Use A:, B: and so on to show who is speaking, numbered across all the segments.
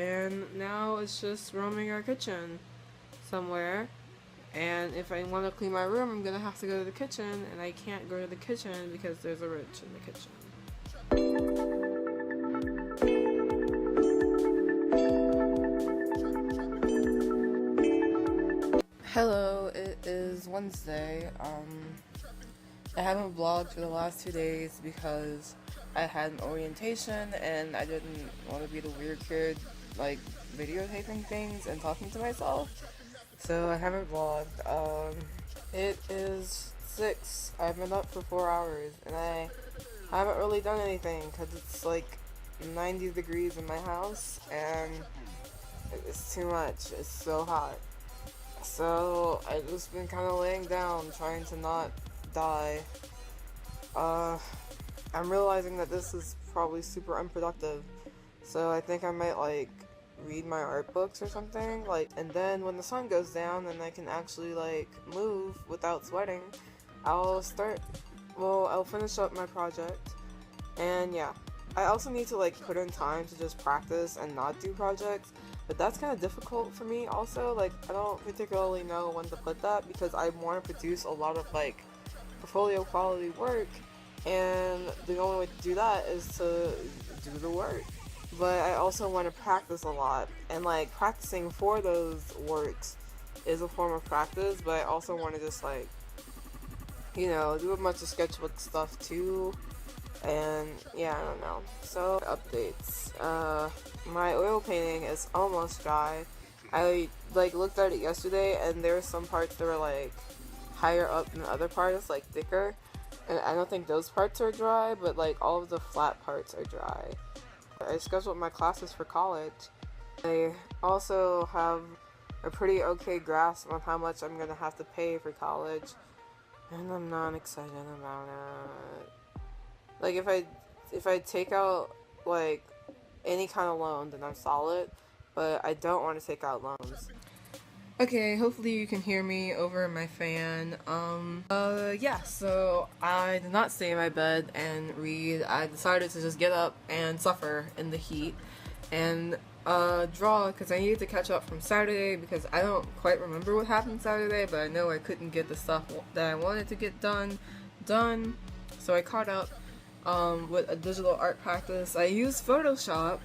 A: and now it's just roaming our kitchen somewhere. And if I want to clean my room, I'm gonna have to go to the kitchen, and I can't go to the kitchen because there's a roach in the kitchen. Hello, it is Wednesday. I haven't vlogged for the last 2 days because I had an orientation and I didn't want to be the weird kid, like, videotaping things and talking to myself. So I haven't vlogged. It is 6. I've been up for 4 hours and I haven't really done anything because it's like 90 degrees in my house and it's too much. It's so hot. So I've just been kind of laying down trying to not die. I'm realizing that this is probably super unproductive. So I think I might like read my art books or something, like, and then when the sun goes down and I can actually like move without sweating, I'll finish up my project. And yeah, I also need to like put in time to just practice and not do projects, but that's kind of difficult for me also. Like, I don't particularly know when to put that because I want to produce a lot of like portfolio quality work, and the only way to do that is to do the work. But I also want to practice a lot, and like practicing for those works is a form of practice, but I also want to just like, you know, do a bunch of sketchbook stuff too. And yeah, I don't know. So updates. My oil painting is almost dry. I like looked at it yesterday and there were some parts that were like higher up than other parts, like thicker. And I don't think those parts are dry, but like all of the flat parts are dry. I scheduled my classes for college. I also have a pretty okay grasp on how much I'm gonna have to pay for college, and I'm not excited about it. Like, if I take out like any kind of loan, then I'm solid, but I don't want to take out loans. Okay, hopefully you can hear me over my fan. Yeah, so I did not stay in my bed and read. I decided to just get up and suffer in the heat and draw, because I needed to catch up from Saturday, because I don't quite remember what happened Saturday, but I know I couldn't get the stuff that I wanted to get done. So I caught up with a digital art practice. I used Photoshop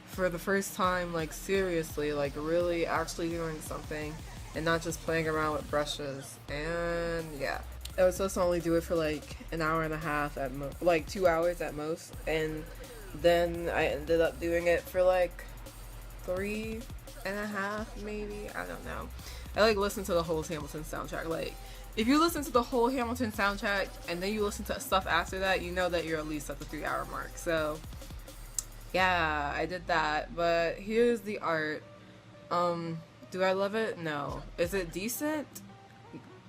A: for the first time, like seriously, like really actually doing something and not just playing around with brushes. And yeah, I was supposed to only do it for like an hour and a half at like 2 hours at most, and then I ended up doing it for like 3.5 maybe. I don't know. I like listened to the whole Hamilton soundtrack. Like, if you listen to the whole Hamilton soundtrack and then you listen to stuff after that, you know that you're at least at the 3-hour mark. So yeah, I did that, but here's the art. Do I love it? No. Is it decent?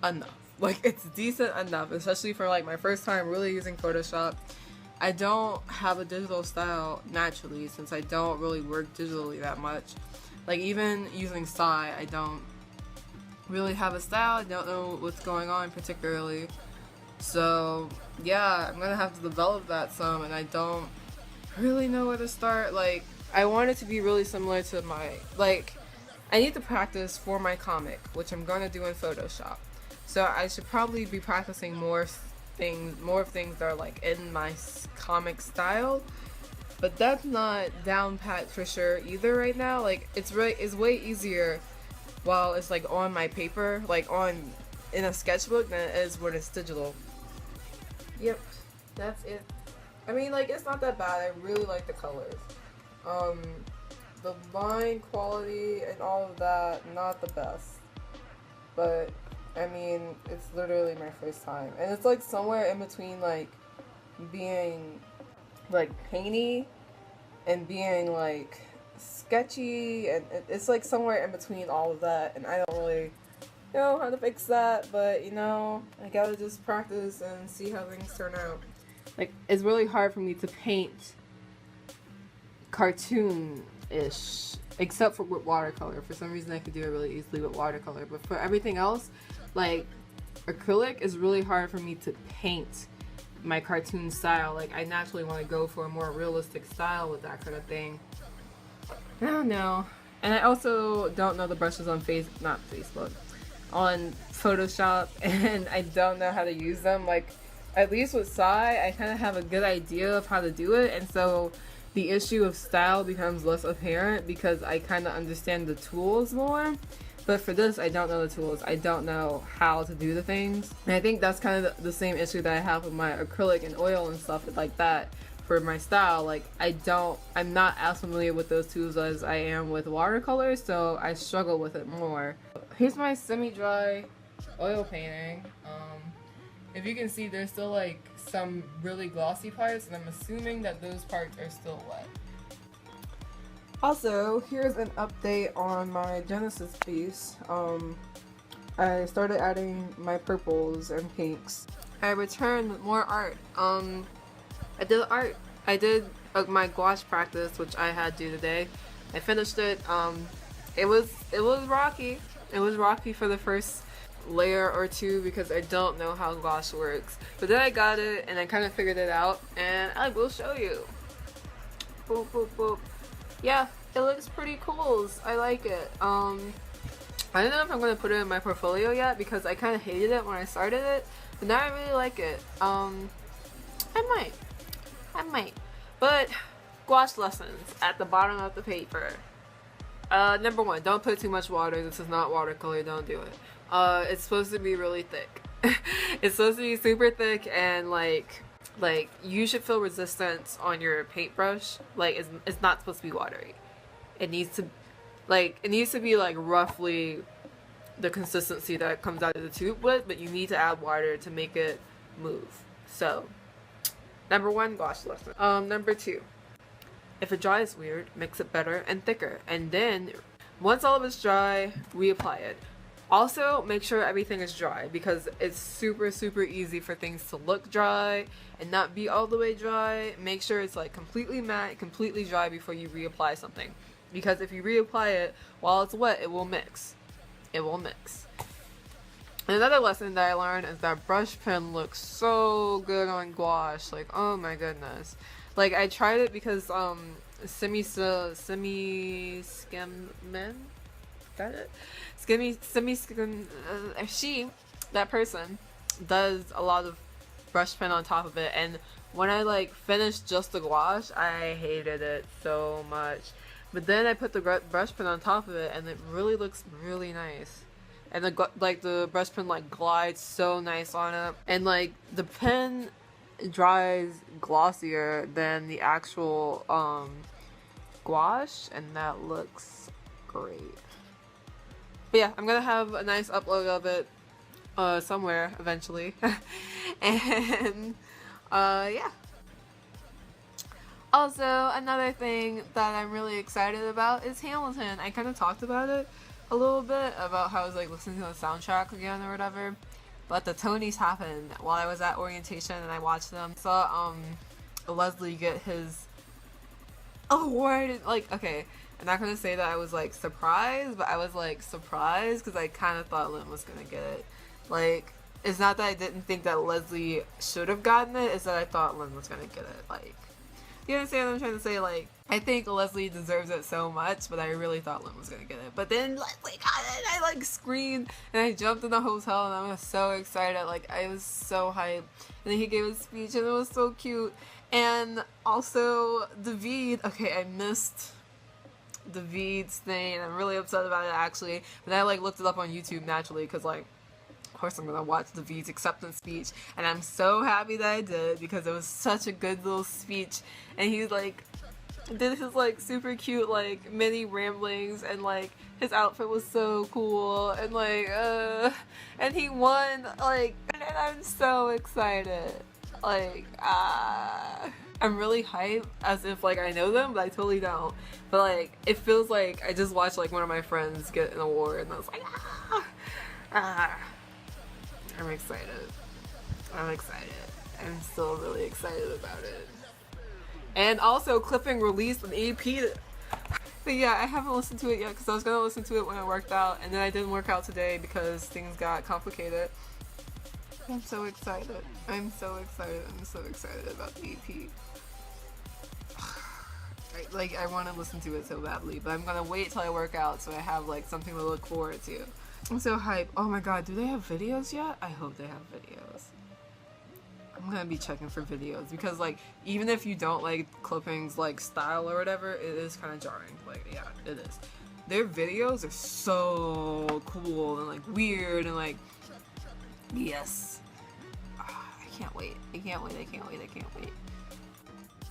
A: Enough. Like, it's decent enough, especially for like my first time really using Photoshop. I don't have a digital style naturally, since I don't really work digitally that much. Like, even using Sai, I don't really have a style. I don't know what's going on particularly. So yeah, I'm gonna have to develop that some, and I don't really know where to start. Like, I want it to be really similar to my, like, I need to practice for my comic, which I'm gonna do in Photoshop. So I should probably be practicing more things that are like in my comic style, but that's not down pat for sure either right now. Like, it's way easier while it's like on my paper, like in a sketchbook, than it is when it's digital. Yep, that's it. I mean, like, it's not that bad. I really like the colors. The line quality and all of that, not the best. But, I mean, it's literally my first time. And it's, like, somewhere in between, like, being, like, painty and being, like, sketchy. And it's, like, somewhere in between all of that. And I don't really know how to fix that. But, you know, I gotta just practice and see how things turn out. Like, it's really hard for me to paint cartoon-ish, except for with watercolor. For some reason I could do it really easily with watercolor, but for everything else, like acrylic, is really hard for me to paint my cartoon style. Like, I naturally want to go for a more realistic style with that kind of thing. I don't know. And I also don't know the brushes on not Facebook, on Photoshop, and I don't know how to use them. Like, at least with Sai, I kind of have a good idea of how to do it, and so the issue of style becomes less apparent because I kind of understand the tools more. But for this, I don't know the tools. I don't know how to do the things. And I think that's kind of the same issue that I have with my acrylic and oil and stuff like that for my style. Like, I'm not as familiar with those tools as I am with watercolor, so I struggle with it more. Here's my semi-dry oil painting. If you can see, there's still like some really glossy parts, and I'm assuming that those parts are still wet. Also, here's an update on my Genesis piece. I started adding my purples and pinks. I returned with more art. I did art. I did my gouache practice, which I had due today. I finished it. It was rocky. It was rocky for the first layer or two because I don't know how gouache works. But then I got it and I kind of figured it out, and I will show you. Boop boop boop. Yeah, it looks pretty cool. I like it. I don't know if I'm gonna put it in my portfolio yet because I kind of hated it when I started it, but now I really like it. I might. But gouache lessons at the bottom of the paper. Number 1, don't put too much water. This is not watercolor. Don't do it. It's supposed to be really thick. It's supposed to be super thick, and like you should feel resistance on your paintbrush. Like, it's not supposed to be watery. It needs to be like roughly the consistency that it comes out of the tube with, but you need to add water to make it move. So, number 1, gouache lesson. Number 2, if it dries weird, mix it better and thicker, and then once all of it's dry, reapply it. Also, make sure everything is dry because it's super easy for things to look dry and not be all the way dry. Make sure it's like completely matte, completely dry before you reapply something, because if you reapply it while it's wet, it will mix. It will mix. And another lesson that I learned is that brush pen looks so good on gouache. Like, oh my goodness. Like, I tried it because Semi Skimmin, that it? That person does a lot of brush pen on top of it, and when I like finished just the gouache, I hated it so much. But then I put the brush pen on top of it, and it really looks really nice. And the brush pen like glides so nice on it, and like the pen dries glossier than the actual gouache, and that looks great. But yeah, I'm gonna have a nice upload of it somewhere eventually. And yeah. Also, another thing that I'm really excited about is Hamilton. I kind of talked about it a little bit, about how I was like listening to the soundtrack again or whatever. But the Tonys happened while I was at orientation, and I watched them. Saw Leslie get his award. Like, okay, I'm not gonna say that I was like surprised, but I was like surprised because I kind of thought Lynn was gonna get it. Like, it's not that I didn't think that Leslie should have gotten it, it's that I thought Lynn was gonna get it. Like, you understand what I'm trying to say? Like, I think Leslie deserves it so much, but I really thought Lynn was gonna get it. But then Leslie got it, I like screamed, and I jumped in the hotel, and I was so excited. Like, I was so hyped. And then he gave his speech, and it was so cute. And also, David, okay, I missed David's thing, and I'm really upset about it actually. But I like looked it up on YouTube naturally, because like, of course I'm gonna watch David's acceptance speech, and I'm so happy that I did because it was such a good little speech. And he like did his like super cute like mini ramblings, and like his outfit was so cool, and like and he won, like, and I'm so excited. Like, I'm really hyped as if like I know them, but I totally don't. But like, it feels like I just watched like one of my friends get an award, and I was like, I'm excited. I'm still really excited about it. And also, Clipping released an EP. But yeah, I haven't listened to it yet because I was gonna listen to it when I worked out, and then I didn't work out today because things got complicated. I'm so excited. I'm so excited about the EP. I want to listen to it so badly, but I'm gonna wait till I work out so I have like something to look forward to. I'm so hyped. Oh my god, do they have videos yet? I hope they have videos. I'm gonna be checking for videos because like even if you don't like Clipping's like style or whatever, it is kind of jarring. Like yeah, it is. Their videos are so cool and like weird and like yes. I can't wait. I can't wait. I can't wait. I can't wait.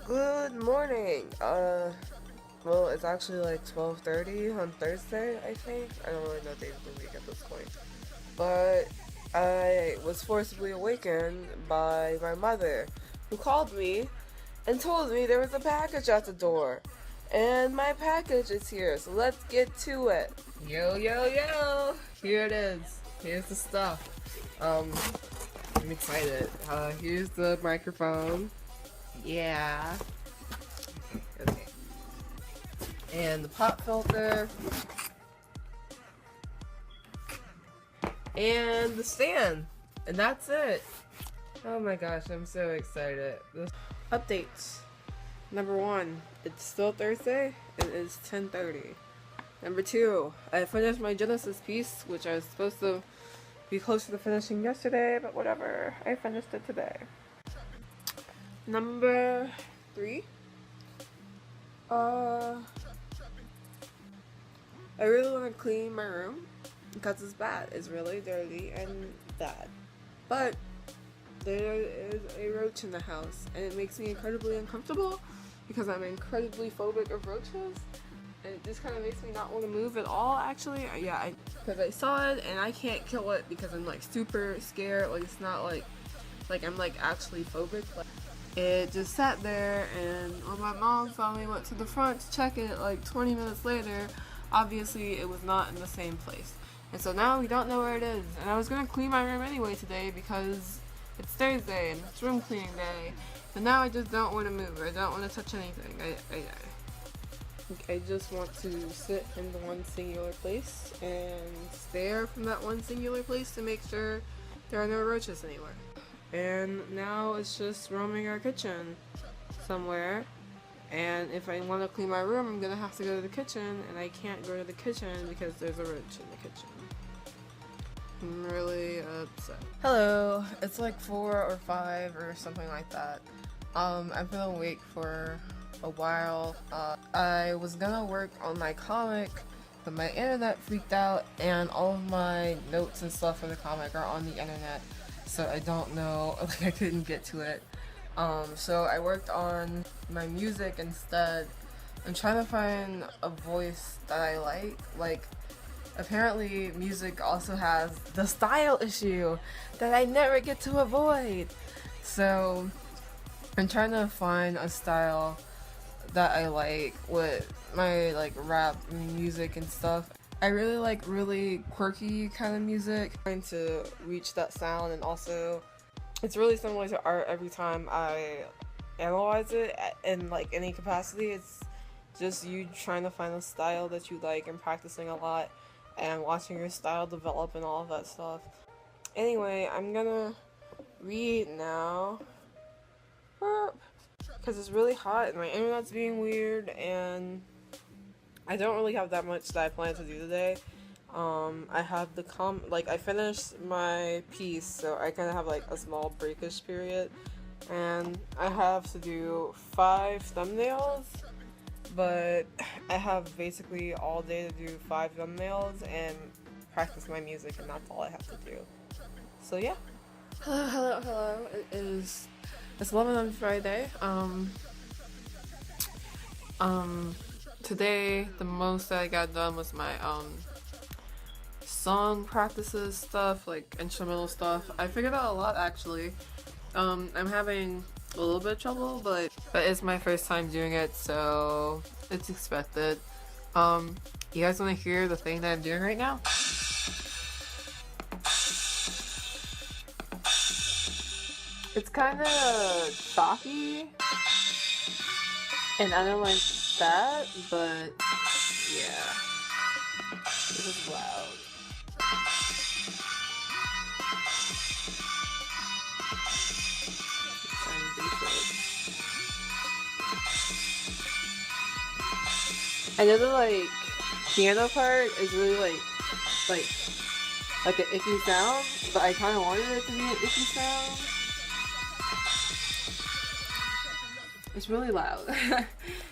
A: Good morning. Well, it's actually like 12:30 on Thursday, I think. I don't really know days of the week at this point. But I was forcibly awakened by my mother, who called me and told me there was a package at the door. And my package is here, so let's get to it. Yo, yo, yo! Here it is. Here's the stuff. I'm excited. Here's the microphone. Yeah. Okay. And the pop filter. And the stand. And that's it. Oh my gosh, I'm so excited. Updates. Number 1, it's still Thursday. It is 10:30. Number 2, I finished my Genesis piece, which I was supposed to be closer to finishing yesterday, but whatever. I finished it today. Number 3, I really want to clean my room because it's bad. It's really dirty and bad. But there is a roach in the house and it makes me incredibly uncomfortable because I'm incredibly phobic of roaches. And it just kind of makes me not want to move at all, actually. Yeah, because I saw it and I can't kill it because I'm like super scared. Like it's not like I'm like actually phobic. Like, it just sat there, and when my mom finally went to the front to check it like 20 minutes later, obviously it was not in the same place. And so now we don't know where it is. And I was going to clean my room anyway today because it's Thursday and it's room cleaning day. So now I just don't want to move. I don't want to touch anything. I just want to sit in the one singular place and stare from that one singular place to make sure there are no roaches anywhere. And now it's just roaming our kitchen somewhere. And if I want to clean my room, I'm going to have to go to the kitchen, and I can't go to the kitchen because there's a roach in the kitchen. I'm really upset. Hello, it's like 4 or 5 or something like that. I've been awake for a while. I was gonna work on my comic, but my internet freaked out, and all of my notes and stuff for the comic are on the internet. So I don't know, like I couldn't get to it. So I worked on my music instead. I'm trying to find a voice that I like. Like, apparently music also has the style issue that I never get to avoid. So I'm trying to find a style that I like with my like rap music and stuff. I really like really quirky kind of music. Trying to reach that sound, and also it's really similar to art every time I analyze it in like any capacity. It's just you trying to find a style that you like and practicing a lot and watching your style develop and all of that stuff. Anyway, I'm gonna read now because it's really hot and my internet's being weird and I don't really have that much that I plan to do today. I have the I finished my piece, so I kind of have like a small breakish period, and I have to do 5 thumbnails, but I have basically all day to do 5 thumbnails and practice my music, and that's all I have to do. So yeah. Hello. It's 11 on Friday. Today, the most that I got done was my, song practices stuff, like instrumental stuff. I figured out a lot, actually. I'm having a little bit of trouble, but it's my first time doing it, so it's expected. You guys want to hear the thing that I'm doing right now? It's kind of choppy, and I don't like that, but yeah, this is loud.
B: I know the like piano part is really like like an icky sound, but I kind of wanted it to be an icky sound. It's really loud.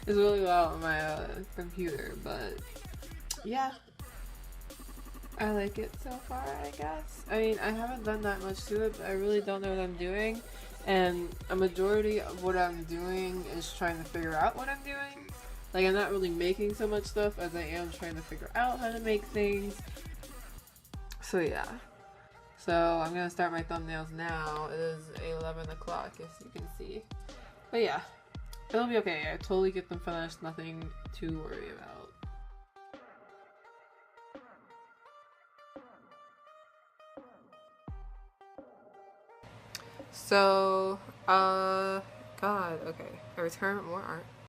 B: It's really loud on my computer, but yeah, I like it so far, I guess. I mean, I haven't done that much to it, but I really don't know what I'm doing. And a majority of what I'm doing is trying to figure out what I'm doing. Like, I'm not really making so much stuff as I am trying to figure out how to make things. So, yeah. So, I'm gonna start my thumbnails now. It is 11 o'clock, as you can see. But yeah, it'll be okay. I totally get them finished. Nothing to worry about. So, God, okay. I return more art.